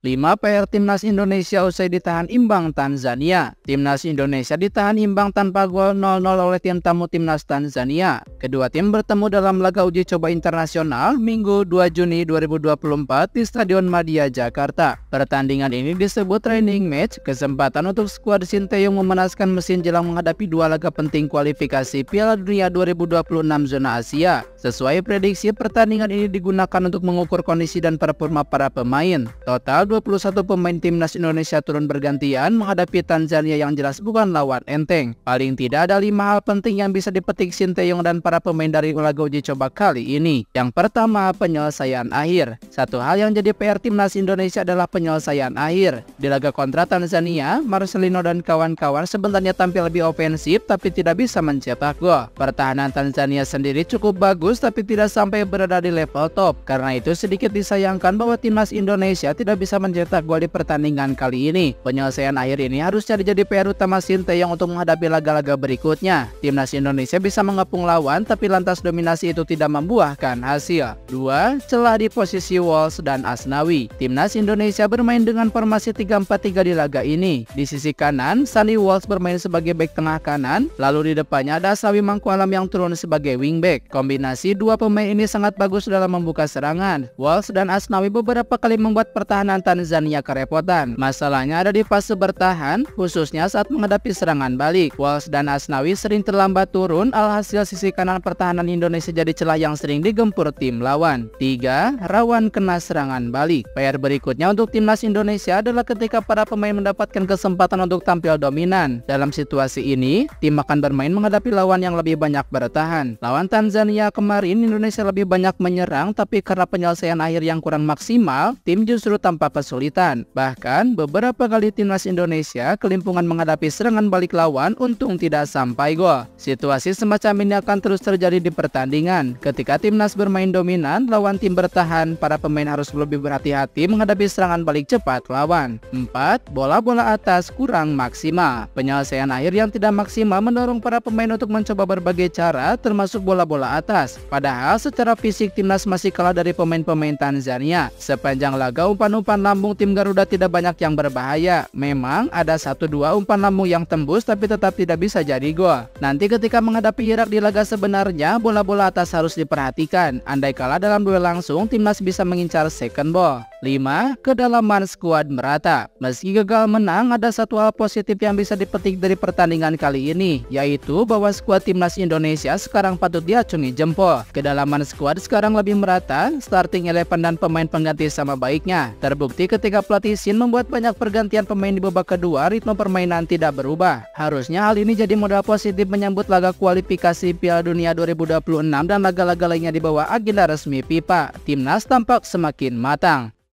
5 PR Timnas Indonesia usai ditahan imbang Tanzania. Timnas Indonesia ditahan imbang tanpa gol 0-0 oleh tim tamu Timnas Tanzania. Kedua tim bertemu dalam laga uji coba internasional Minggu 2 Juni 2024 di Stadion Madia, Jakarta. Pertandingan ini disebut training match, kesempatan untuk skuad Sinteyong memanaskan mesin jelang menghadapi dua laga penting kualifikasi Piala Dunia 2026 zona Asia. Sesuai prediksi, pertandingan ini digunakan untuk mengukur kondisi dan performa para pemain. Total 21 pemain Timnas Indonesia turun bergantian menghadapi Tanzania yang jelas bukan lawan enteng. Paling tidak ada 5 hal penting yang bisa dipetik Sinteyong dan para pemain dari laga uji coba kali ini. Yang pertama, penyelesaian akhir. Satu hal yang jadi PR Timnas Indonesia adalah penyelesaian akhir. Di laga kontra Tanzania, Marcelino dan kawan-kawan sebenarnya tampil lebih ofensif tapi tidak bisa mencetak gol. Pertahanan Tanzania sendiri cukup bagus tapi tidak sampai berada di level top. Karena itu sedikit disayangkan bahwa Timnas Indonesia tidak bisa mencetak gol di pertandingan kali ini. Penyelesaian akhir ini harusnya jadi PR utama Sinteyong untuk menghadapi laga-laga berikutnya. Timnas Indonesia bisa mengepung lawan tapi lantas dominasi itu tidak membuahkan hasil. 2. Celah di posisi Walsh dan Asnawi. Timnas Indonesia bermain dengan formasi 3-4-3 di laga ini. Di sisi kanan, Sunny Walsh bermain sebagai bek tengah kanan, lalu di depannya ada Asnawi Mangkualam yang turun sebagai wingback. Kombinasi dua pemain ini sangat bagus dalam membuka serangan. Walsh dan Asnawi beberapa kali membuat pertahanan Tanzania kerepotan. Masalahnya ada di fase bertahan, khususnya saat menghadapi serangan balik. Walsh dan Asnawi sering terlambat turun, alhasil sisi kanan pertahanan Indonesia jadi celah yang sering digempur tim lawan. 3. Rawan kena serangan balik. PR berikutnya untuk Timnas Indonesia adalah ketika para pemain mendapatkan kesempatan untuk tampil dominan. Dalam situasi ini, tim akan bermain menghadapi lawan yang lebih banyak bertahan. Lawan Tanzania kemarin, Indonesia lebih banyak menyerang, tapi karena penyelesaian akhir yang kurang maksimal, tim justru tampak kesulitan. Bahkan, beberapa kali Timnas Indonesia kelimpungan menghadapi serangan balik lawan, untung tidak sampai gol. Situasi semacam ini akan terus terjadi di pertandingan. Ketika Timnas bermain dominan, lawan tim bertahan, para pemain harus lebih berhati-hati menghadapi serangan balik cepat lawan. 4. Bola-bola atas kurang maksimal. Penyelesaian akhir yang tidak maksimal mendorong para pemain untuk mencoba berbagai cara, termasuk bola-bola atas. Padahal secara fisik Timnas masih kalah dari pemain-pemain Tanzania. Sepanjang laga umpan-umpan lambung tim Garuda tidak banyak yang berbahaya. Memang ada 1-2 umpan lambung yang tembus tapi tetap tidak bisa jadi gol. Nanti ketika menghadapi Irak di laga sebenarnya, bola-bola atas harus diperhatikan. Andai kalah dalam duel langsung, Timnas bisa mengincar second ball. 5. Kedalaman skuad merata. Meski gagal menang, ada satu hal positif yang bisa dipetik dari pertandingan kali ini, yaitu bahwa skuad Timnas Indonesia sekarang patut diacungi jempol. Kedalaman skuad sekarang lebih merata, starting 11 dan pemain pengganti sama baiknya. Terbukti ketika pelatih Shin membuat banyak pergantian pemain di babak kedua, ritme permainan tidak berubah. Harusnya hal ini jadi modal positif menyambut laga kualifikasi Piala Dunia 2026 dan laga-laga lainnya di bawah agenda resmi FIFA. Timnas tampak semakin matang.